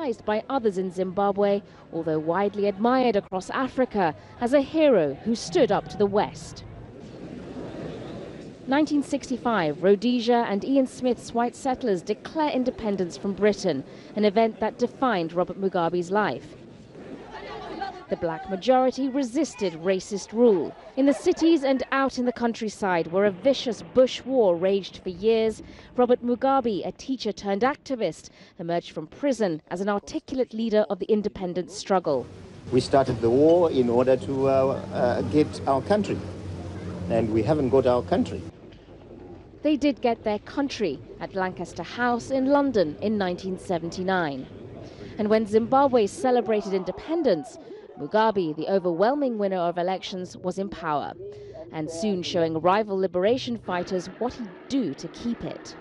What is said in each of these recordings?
despised by others in Zimbabwe, although widely admired across Africa as a hero who stood up to the West. 1965, Rhodesia and Ian Smith's white settlers declare independence from Britain, an event that defined Robert Mugabe's life. The black majority resisted racist rule. In the cities and out in the countryside, where a vicious bush war raged for years, Robert Mugabe, a teacher turned activist, emerged from prison as an articulate leader of the independence struggle. We started the war in order to get our country, and we haven't got our country. They did get their country at Lancaster House in London in 1979. And when Zimbabwe celebrated independence, Mugabe, the overwhelming winner of elections, was in power, and soon showing rival liberation fighters what he'd do to keep it.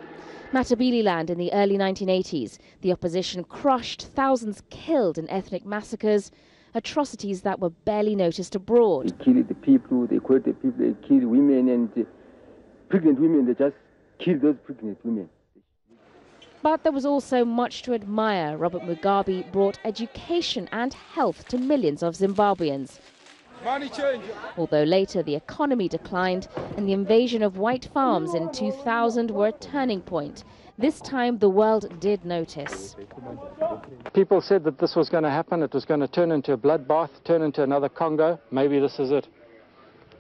Matabeleland in the early 1980s, the opposition crushed, thousands killed in ethnic massacres, atrocities that were barely noticed abroad. They killed the people, they killed the people, they killed women, and pregnant women, they just killed those pregnant women. But there was also much to admire. Robert Mugabe brought education and health to millions of Zimbabweans. Money change. Although later the economy declined and the invasion of white farms in 2000 were a turning point, this time the world did notice. People said that this was going to happen, it was going to turn into a bloodbath, turn into another Congo. Maybe this is it.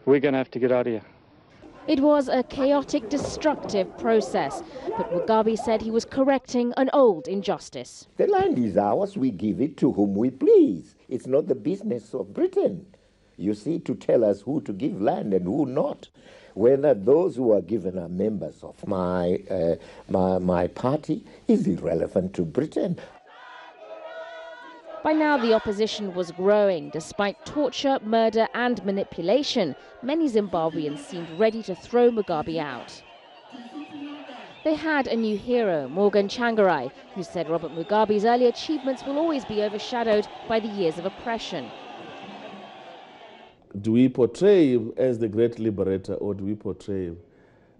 We're going to have to get out of here. It was a chaotic, destructive process, but Mugabe said he was correcting an old injustice. The land is ours, we give it to whom we please. It's not the business of Britain, you see, to tell us who to give land and who not. Whether those who are given are members of my party is irrelevant to Britain. By now, the opposition was growing. Despite torture, murder and manipulation, many Zimbabweans seemed ready to throw Mugabe out. They had a new hero, Morgan Tsvangirai, who said Robert Mugabe's early achievements will always be overshadowed by the years of oppression. Do we portray him as the great liberator, or do we portray him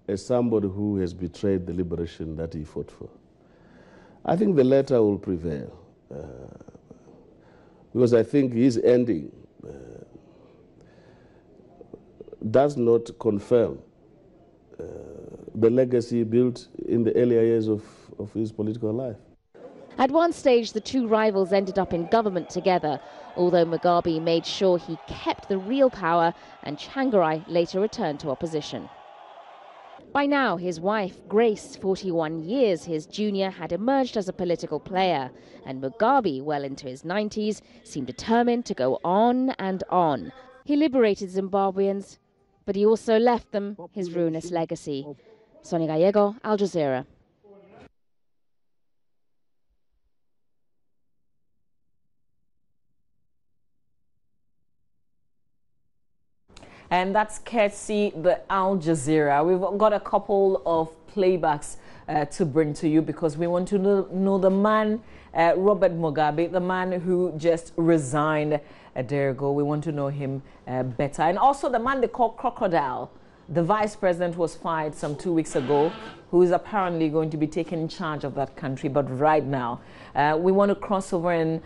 as somebody who has betrayed the liberation that he fought for? I think the latter will prevail. Because I think his ending does not confirm the legacy built in the earlier years of his political life. At one stage, the two rivals ended up in government together, although Mugabe made sure he kept the real power and Tsvangirai later returned to opposition. By now, his wife, Grace, 41 years his junior, had emerged as a political player, and Mugabe, well into his 90s, seemed determined to go on and on. He liberated Zimbabweans, but he also left them his ruinous legacy. Sonia Gallego, Al Jazeera. And that's courtesy the Al Jazeera. We've got a couple of playbacks to bring to you because we want to know the man, Robert Mugabe, the man who just resigned a day ago. We want to know him better. And also the man they call Crocodile. The vice president was fired some 2 weeks ago, who is apparently going to be taking charge of that country. But right now, we want to cross over and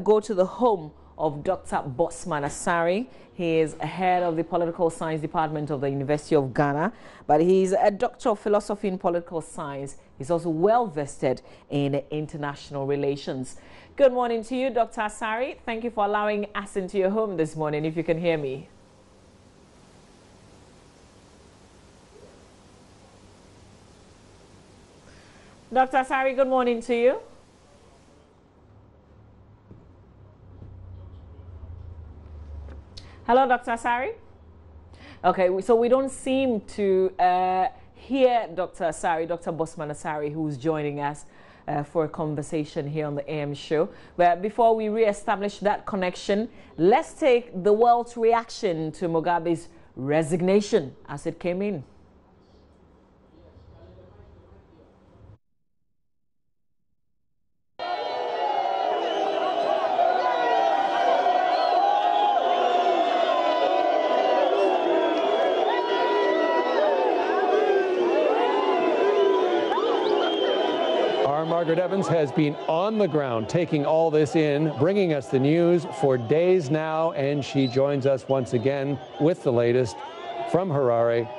go to the home of Dr. Bosman Asari. He is head of the Political Science Department of the University of Ghana, but he's a doctor of philosophy in political science. He's also well vested in international relations. Good morning to you, Dr. Asari. Thank you for allowing us into your home this morning, if you can hear me. Dr. Asari, good morning to you. Hello, Dr. Asari. Okay, so we don't seem to hear Dr. Asari, Dr. Bosman Asari, who's joining us for a conversation here on the AM show. But before we re-establish that connection, let's take the world's reaction to Mugabe's resignation as it came in. Our Our Margaret Evans has been on the ground taking all this in, bringing us the news for days now, and she joins us once again with the latest from Harare.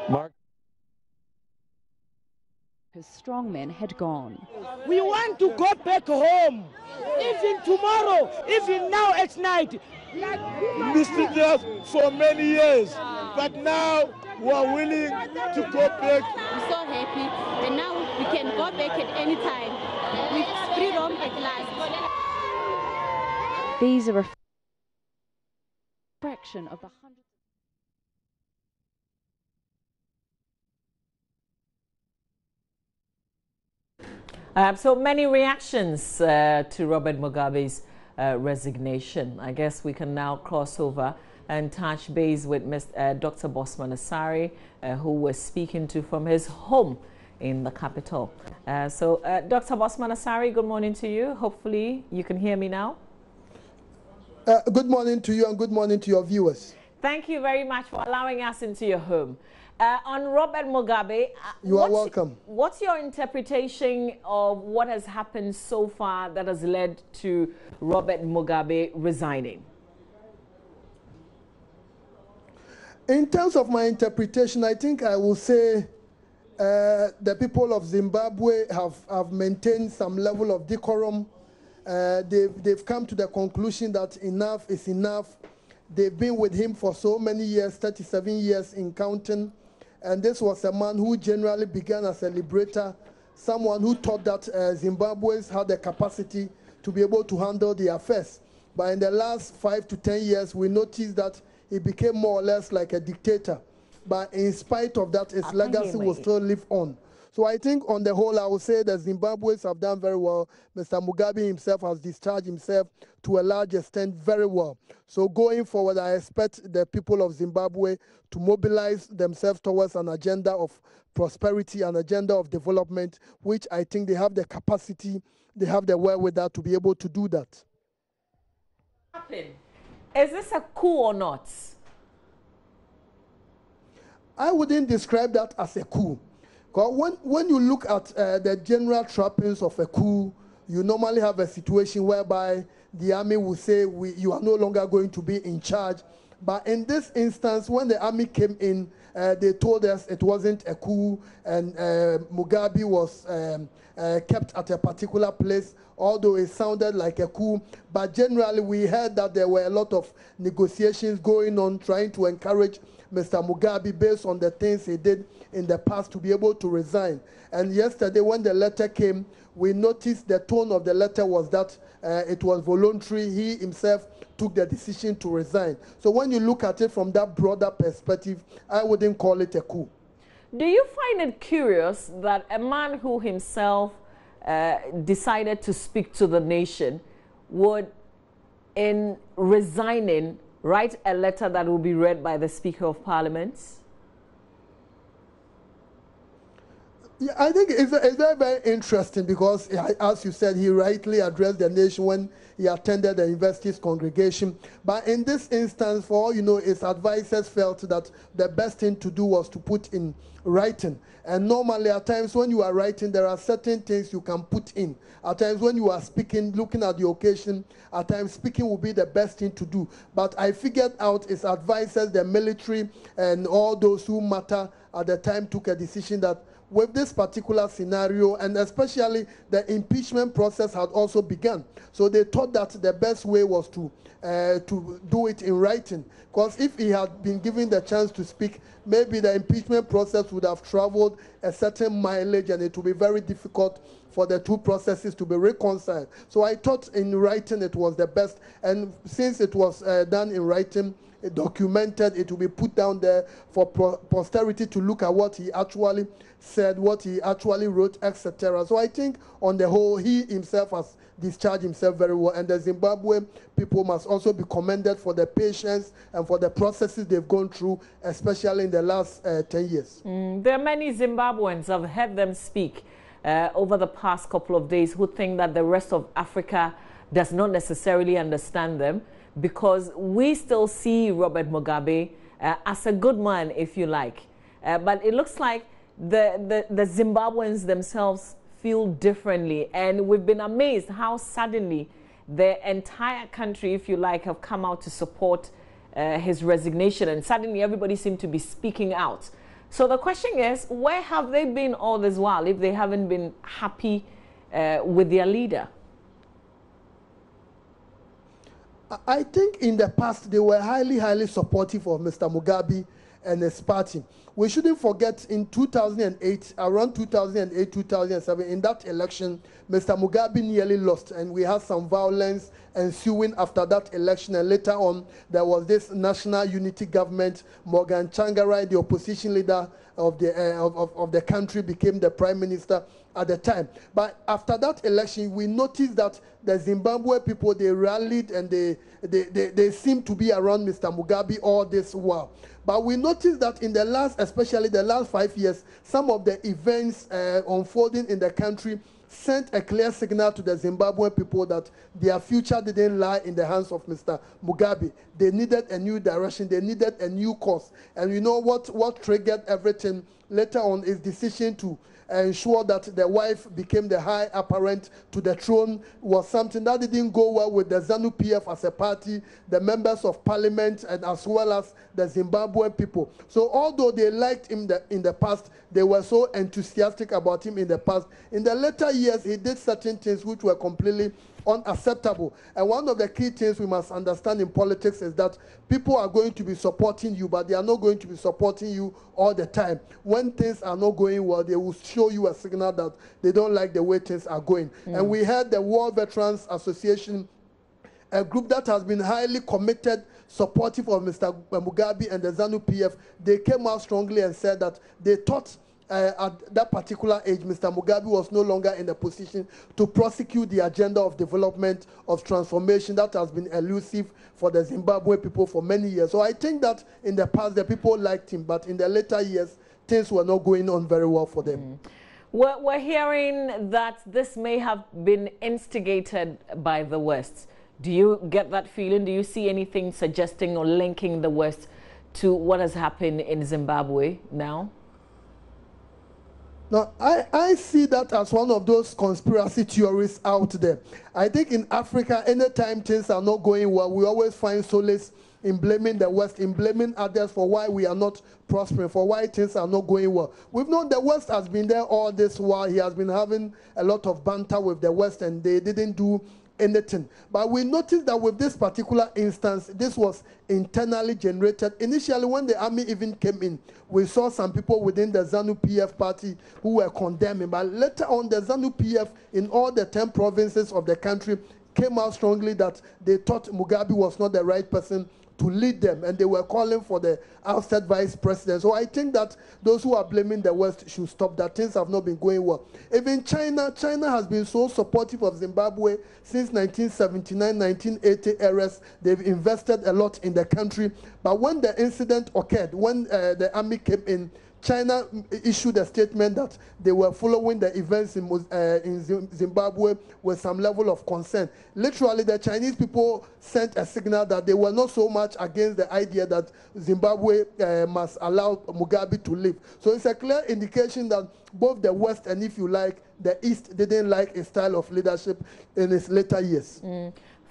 His strongmen had gone. We want to go back home, even tomorrow, even now at night. Mistreated us for many years, but now we are willing to go back. I'm so happy, and now we can go back at any time with freedom at last. These are a fraction of the hundreds. So many reactions to Robert Mugabe's resignation. I guess we can now cross over and touch base with Dr. Bosman Asare, who we're speaking to from his home in the capital. Dr. Bosman Asare, good morning to you. Hopefully you can hear me now. Good morning to you and good morning to your viewers. Thank you very much for allowing us into your home. On Robert Mugabe, you are welcome. What's your interpretation of what has happened so far that has led to Robert Mugabe resigning? In terms of my interpretation, I think I will say the people of Zimbabwe have maintained some level of decorum. They've come to the conclusion that enough is enough. They've been with him for so many years, 37 years in counting. And this was a man who generally began as a liberator, someone who thought that Zimbabweans had the capacity to be able to handle the affairs. But in the last 5 to 10 years, we noticed that he became more or less like a dictator. But in spite of that, his legacy will still live on. So I think on the whole, I would say that Zimbabweans have done very well. Mr. Mugabe himself has discharged himself to a large extent very well. So going forward, I expect the people of Zimbabwe to mobilize themselves towards an agenda of prosperity, an agenda of development, which I think they have the capacity, they have the wherewithal to be able to do that. Is this a coup or not? I wouldn't describe that as a coup. When you look at the general trappings of a coup, you normally have a situation whereby the army will say, you are no longer going to be in charge. But in this instance, when the army came in, they told us it wasn't a coup, and Mugabe was kept at a particular place, although it sounded like a coup. But generally, we heard that there were a lot of negotiations going on, trying to encourage Mr. Mugabe based on the things he did in the past to be able to resign. And yesterday when the letter came, we noticed the tone of the letter was that it was voluntary. He himself took the decision to resign. So when you look at it from that broader perspective, I wouldn't call it a coup. Do you find it curious that a man who himself decided to speak to the nation would, in resigning, write a letter that will be read by the Speaker of Parliament? Yeah, I think it's very, very interesting because, as you said, he rightly addressed the nation when he attended the university's congregation. But in this instance, for all you know, his advisors felt that the best thing to do was to put in writing. And normally, at times when you are writing, there are certain things you can put in. At times when you are speaking, looking at the occasion, at times speaking will be the best thing to do. But I figured out his advisors, the military, and all those who matter at the time took a decision that with this particular scenario, and especially the impeachment process had also begun. So they thought that the best way was to do it in writing. Because if he had been given the chance to speak, maybe the impeachment process would have traveled a certain mileage and it would be very difficult for the two processes to be reconciled. So I thought in writing it was the best. And since it was done in writing, documented, it will be put down there for posterity to look at what he actually said, what he actually wrote, etc. So I think on the whole, he himself has discharged himself very well, and the Zimbabwe people must also be commended for the patience and for the processes they've gone through, especially in the last 10 years. There are many Zimbabweans, I've heard them speak over the past couple of days, who think that the rest of Africa does not necessarily understand them, because we still see Robert Mugabe as a good man, if you like. But it looks like the Zimbabweans themselves feel differently. And we've been amazed how suddenly the entire country, if you like, have come out to support his resignation. And suddenly everybody seemed to be speaking out. So the question is, where have they been all this while if they haven't been happy with their leader? I think in the past they were highly supportive of Mr. Mugabe and his party. We shouldn't forget in 2008, around 2008, 2007, in that election, Mr. Mugabe nearly lost, and we had some violence ensuing after that election. And later on, there was this national unity government. Morgan Tsvangirai, the opposition leader of the country, became the prime minister at the time. But after that election, we noticed that the Zimbabwe people, they rallied and they seemed to be around Mr. Mugabe all this while. But we noticed that in the last, especially the last 5 years, some of the events unfolding in the country sent a clear signal to the Zimbabwean people that their future didn't lie in the hands of Mr. Mugabe. They needed a new direction. They needed a new course. And you know what triggered everything later on is decision to ensure that the wife became the high apparent to the throne was something that didn't go well with the ZANU-PF as a party, the members of parliament, and as well as the Zimbabwean people. So although they liked him in the past, they were so enthusiastic about him in the past. In the later years, he did certain things which were completely unacceptable. And one of the key things we must understand in politics is that people are going to be supporting you, but they are not going to be supporting you all the time. When things are not going well, they will show you a signal that they don't like the way things are going. And we had the War Veterans Association, a group that has been highly committed, supportive of Mr. Mugabe and the ZANU-PF. They came out strongly and said that they thought at that particular age, Mr. Mugabe was no longer in a position to prosecute the agenda of development, of transformation that has been elusive for the Zimbabwe people for many years. So I think that in the past, the people liked him, but in the later years, things were not going on very well for them. We're hearing that this may have been instigated by the West. Do you get that feeling? Do you see anything suggesting or linking the West to what has happened in Zimbabwe now? Now, I see that as one of those conspiracy theories out there. I think in Africa, anytime things are not going well, we always find solace in blaming the West, in blaming others for why we are not prospering, for why things are not going well. We've known the West has been there all this while. He has been having a lot of banter with the West, and they didn't do anything. But we noticed that with this particular instance, this was internally generated. Initially, when the army even came in, we saw some people within the ZANU-PF party who were condemning. But later on, the ZANU-PF in all the 10 provinces of the country came out strongly that they thought Mugabe was not the right person to lead them, and they were calling for the ousted vice president. So I think that those who are blaming the West should stop that. Things have not been going well. Even China has been so supportive of Zimbabwe since 1979, 1980 eras. They've invested a lot in the country. But when the incident occurred, when the army came in, China issued a statement that they were following the events in Zimbabwe with some level of concern. Literally, the Chinese people sent a signal that they were not so much against the idea that Zimbabwe must allow Mugabe to live. So it's a clear indication that both the West and, if you like, the East didn't like his style of leadership in his later years.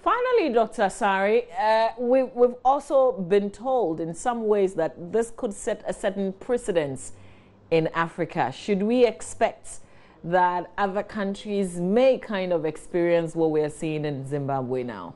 Finally, Dr. Sari, we've also been told in some ways that this could set a certain precedence in Africa. Should we expect that other countries may kind of experience what we're seeing in Zimbabwe now?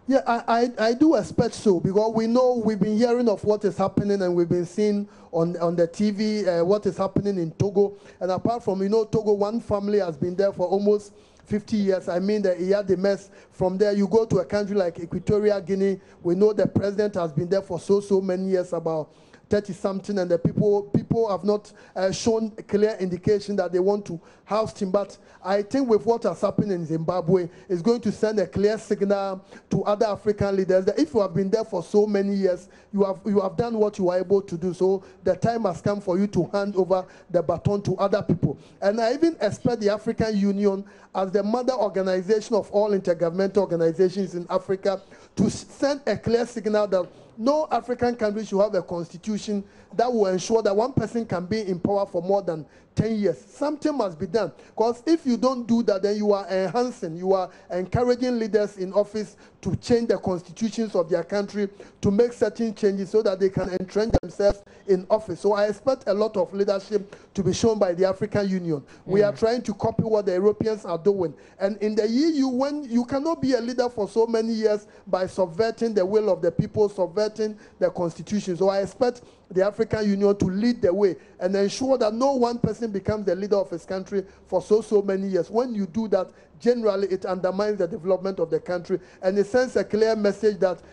Yeah, I do expect so, because we know we've been hearing of what is happening, and we've been seeing on the TV what is happening in Togo. And apart from, Togo, one family has been there for almost 50 years. I mean, he had the mess. From there, you go to a country like Equatorial Guinea. We know the president has been there for so many years, about 30-something, and the people have not shown a clear indication that they want to oust him. But I think with what has happened in Zimbabwe, it's going to send a clear signal to other African leaders that if you have been there for so many years, you have done what you are able to do. So the time has come for you to hand over the baton to other people. And I even expect the African Union, as the mother organization of all intergovernmental organizations in Africa, to send a clear signal that no African country should have a constitution that will ensure that one person can be in power for more than 10 years. Something must be done, because if you don't do that, then you are enhancing, you are encouraging leaders in office to change the constitutions of their country, to make certain changes so that they can entrench themselves in office. So I expect a lot of leadership to be shown by the African Union. We are trying to copy what the Europeans are doing. And in the EU, when you cannot be a leader for so many years by subverting the will of the people, subverting the constitution. So I expect the African Union to lead the way and ensure that no one person becomes the leader of his country for so many years. When you do that, generally it undermines the development of the country, and it sends a clear message that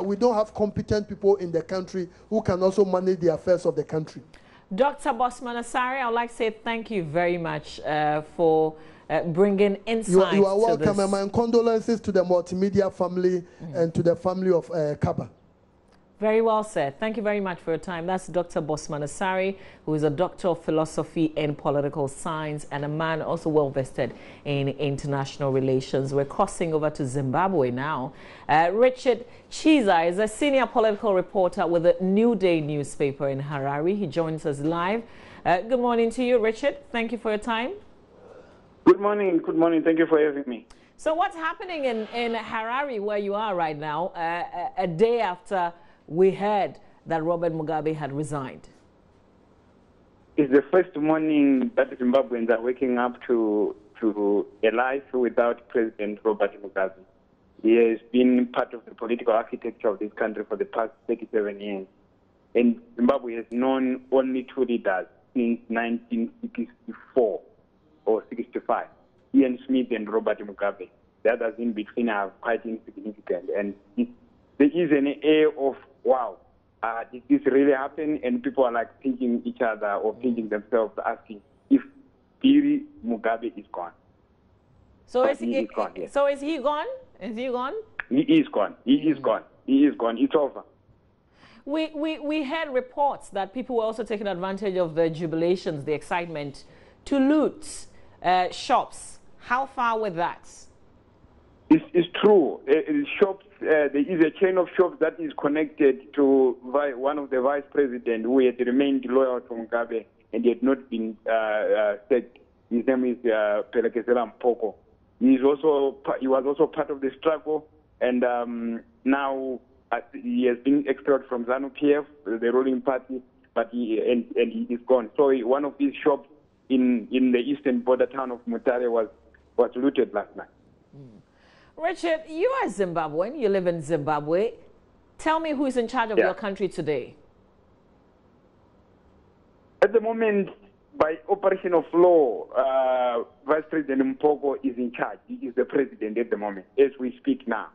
we don't have competent people in the country who can also manage the affairs of the country. Dr. Bosman Asare, I would like to say thank you very much for bringing insight. You are welcome, and my condolences to the multimedia family and to the family of Kaba. Very well said. Thank you very much for your time. That's Dr. Bosman Asare, who is a doctor of philosophy and political science and a man also well vested in international relations. We're crossing over to Zimbabwe now. Richard Chiza is a senior political reporter with the New Day newspaper in Harare. He joins us live. Good morning to you, Richard. Thank you for your time. Good morning. Good morning. Thank you for having me. So what's happening in Harare, where you are right now, a day after we heard that Robert Mugabe had resigned? It's the first morning that Zimbabweans are waking up to a life without President Robert Mugabe. He has been part of the political architecture of this country for the past 37 years. And Zimbabwe has known only two leaders since 1964 or 65, Ian Smith and Robert Mugabe. The others in between are quite insignificant. And there is an air of, wow, did this really happen? And people are like pinching each other or pinching themselves, asking if Piri Mugabe is gone. So is he gone? Yes. So is he gone? Is he gone? He is gone. He is gone. He is gone. It's over. We heard reports that people were also taking advantage of the jubilations, the excitement, to loot shops. How far with that? It's true. Shops. There is a chain of shops that is connected to one of the vice presidents who had remained loyal to Mugabe and he had not been sacked. His name is Pelekesela Mpoko. He was also part of the struggle, and now he has been expelled from ZANU-PF, the ruling party, but he is gone. So one of these shops in the eastern border town of Mutare was looted last night. Richard, you are Zimbabwean. You live in Zimbabwe. Tell me who is in charge of your country today. At the moment, by operation of law, Vice President Mpoko is in charge. He is the president at the moment, as we speak now.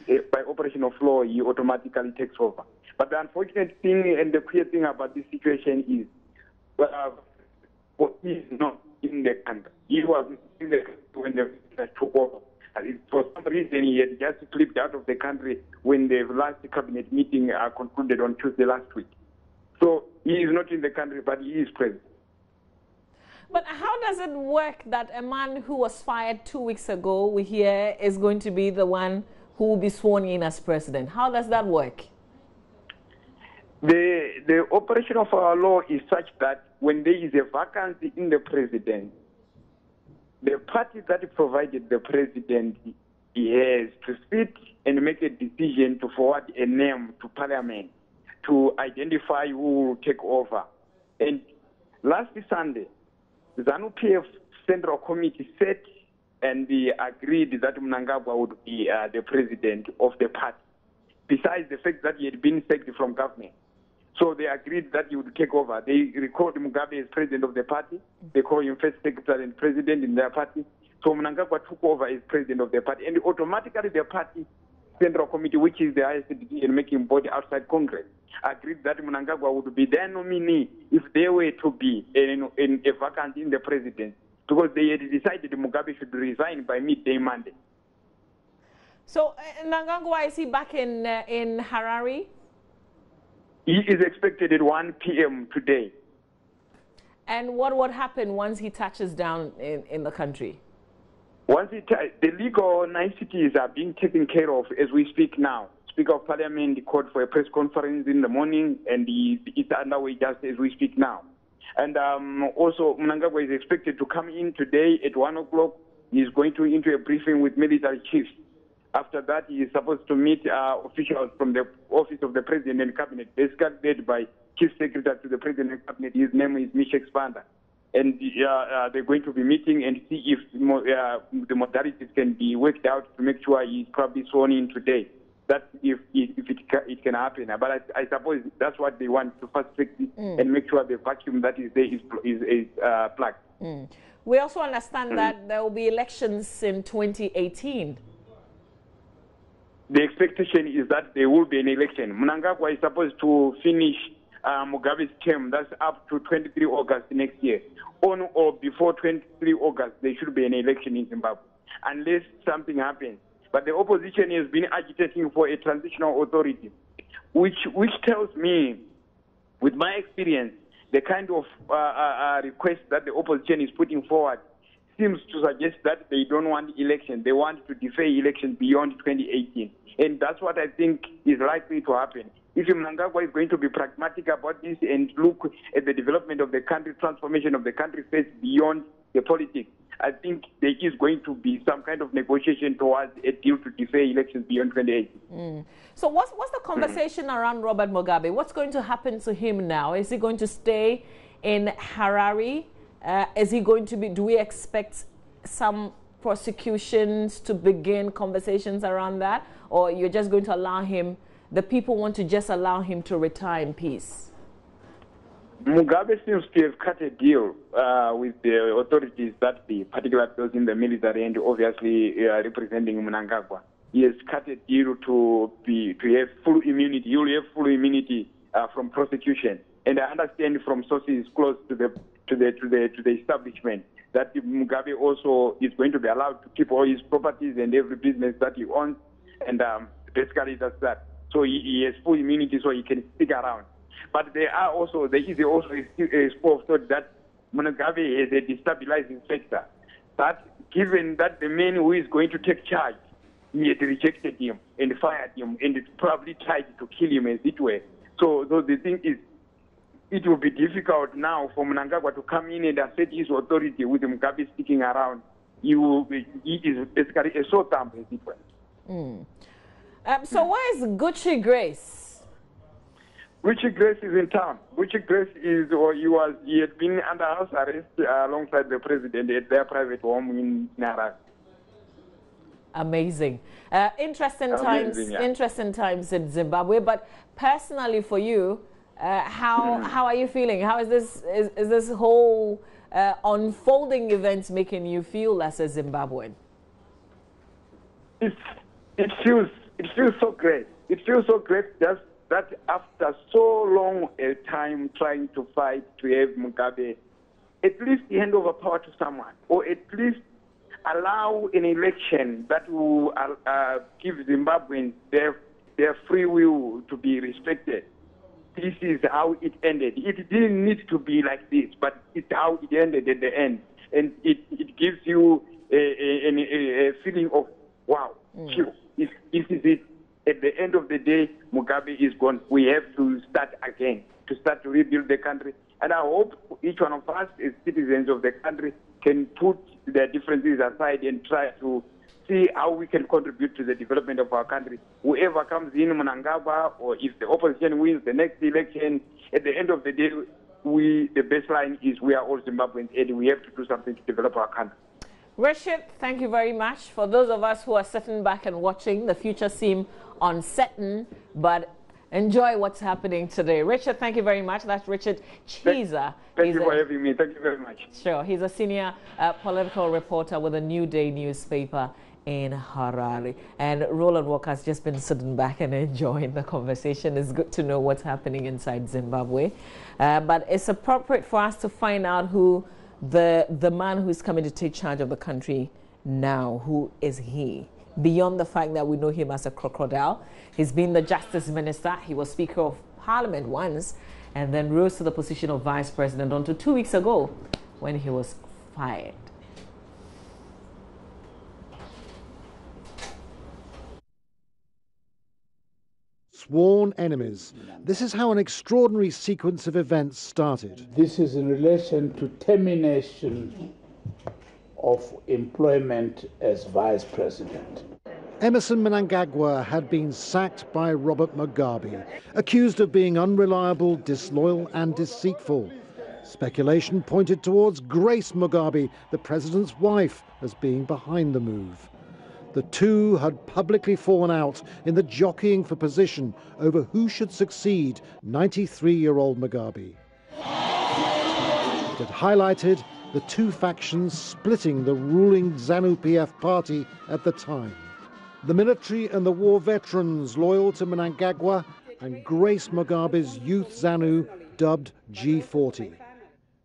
By operation of law, he automatically takes over. But the unfortunate thing and the clear thing about this situation is, he is not in the country. He was in the country when the took over. For some reason, he had just slipped out of the country when the last cabinet meeting concluded on Tuesday last week. So he is not in the country, but he is present. But how does it work that a man who was fired 2 weeks ago, we hear, is going to be the one who will be sworn in as president? How does that work? The operation of our law is such that when there is a vacancy in the president, the party that provided the president has to sit and make a decision to forward a name to parliament to identify who will take over. And last Sunday, the ZANU-PF Central Committee sat and they agreed that Mnangagwa would be the president of the party, besides the fact that he had been sacked from government. So they agreed that he would take over. They recalled Mugabe as president of the party. They call him first secretary and president in their party. So Mnangagwa took over as president of the party. And automatically the party Central Committee, which is the highest decision-making body outside Congress, agreed that Mnangagwa would be their nominee if they were to be in a vacancy in the presidency, because they had decided Mugabe should resign by midday Monday. So Mnangagwa, is he back in Harare? He is expected at 1 p.m. today. And what would happen once he touches down in the country? Once the legal niceties are being taken care of as we speak now, Speaker of Parliament called for a press conference in the morning, and it's underway just as we speak now. And also, Mnangagwa is expected to come in today at 1 o'clock. He's going into a briefing with military chiefs. After that, he is supposed to meet officials from the Office of the President and Cabinet, basically led by Chief Secretary to the President and Cabinet. His name is Misha Expanda. And they're going to be meeting and see if the modalities can be worked out to make sure he's probably sworn in today. That's if it can happen. But I suppose that's what they want, to first fix it and make sure the vacuum that is there is plugged. We also understand that there will be elections in 2018. The expectation is that there will be an election. Mnangagwa is supposed to finish Mugabe's term. That's up to 23 August next year. On or before 23 August, there should be an election in Zimbabwe, unless something happens. But the opposition has been agitating for a transitional authority, which tells me, with my experience, the kind of request that the opposition is putting forward seems to suggest that they don't want election. They want to defer election beyond 2018. And that's what I think is likely to happen. If Mnangagwa is going to be pragmatic about this and look at the development of the country, transformation of the country first beyond the politics, I think there is going to be some kind of negotiation towards a deal to defer elections beyond 2018. So what's the conversation around Robert Mugabe? What's going to happen to him now? Is he going to stay in Harare? Is he going to be, do we expect some prosecutions to begin conversations around that? Or you're just going to allow him, the people want to just allow him to retire in peace? Mugabe seems to have cut a deal with the authorities, that the particular those in the military and obviously representing Mnangagwa. He has cut a deal to have full immunity. He will have full immunity from prosecution. And I understand from sources close to the establishment that Mugabe also is going to be allowed to keep all his properties and every business that he owns, and basically that's that. So he has full immunity, so he can stick around. But there is also a school of thought that Mugabe is a destabilizing factor. That given that the man who is going to take charge, he had rejected him and fired him and probably tried to kill him, as it were. So the thing is, it will be difficult now for Mnangagwa to come in and assert his authority with Mugabe sticking around. He is basically a sore thumb, as it were. So where is Gucci Grace? Gucci Grace is in town. Gucci Grace he had been under house arrest alongside the president at their private home in Harare. Amazing. Interesting times in Zimbabwe. But personally for you, how are you feeling? How is this whole unfolding event making you feel as a Zimbabwean? It feels so great. It feels so great just that after so long a time trying to fight to have Mugabe at least hand over power to someone, or at least allow an election that will give Zimbabweans their free will to be respected. This is how it ended. It didn't need to be like this, but it's how it ended at the end. And it gives you a feeling of, wow, this is it. At the end of the day, Mugabe is gone. We have to start again, to start to rebuild the country. And I hope each one of us as citizens of the country can put their differences aside and try to see how we can contribute to the development of our country. Whoever comes in, Mnangagwa, or if the opposition wins the next election, at the end of the day, the baseline is we are all Zimbabweans and we have to do something to develop our country. Richard, thank you very much. For those of us who are sitting back and watching, the future seems uncertain, but enjoy what's happening today. Richard, thank you very much. That's Richard Chiza. Thank you for having me. Thank you very much. Sure. He's a senior political reporter with the New Day newspaper in Harare. And Roland Walker has just been sitting back and enjoying the conversation. It's good to know what's happening inside Zimbabwe. But it's appropriate for us to find out who the man who's coming to take charge of the country now, who is he? Beyond the fact that we know him as a crocodile, he's been the justice minister, he was speaker of parliament once, and then rose to the position of vice president until 2 weeks ago when he was fired. sworn enemies. This is how an extraordinary sequence of events started. This is in relation to termination of employment as vice president. Emmerson Mnangagwa had been sacked by Robert Mugabe, accused of being unreliable, disloyal and deceitful. Speculation pointed towards Grace Mugabe, the president's wife, as being behind the move. The two had publicly fallen out in the jockeying for position over who should succeed 93-year-old Mugabe. It had highlighted the two factions splitting the ruling ZANU-PF party at the time. The military and the war veterans loyal to Mnangagwa and Grace Mugabe's youth ZANU dubbed G40.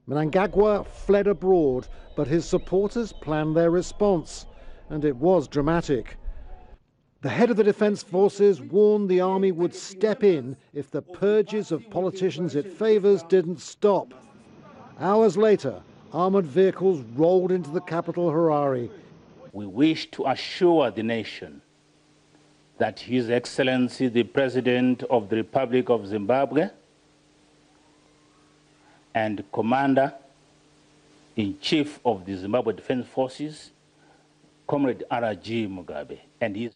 Mnangagwa fled abroad, but his supporters planned their response, and it was dramatic. The head of the defense forces warned the army would step in if the purges of politicians it favors didn't stop. Hours later, armored vehicles rolled into the capital, Harare. We wish to assure the nation that His Excellency, the President of the Republic of Zimbabwe and Commander-in-Chief of the Zimbabwe Defense Forces, Comrade R.G. Mugabe, and his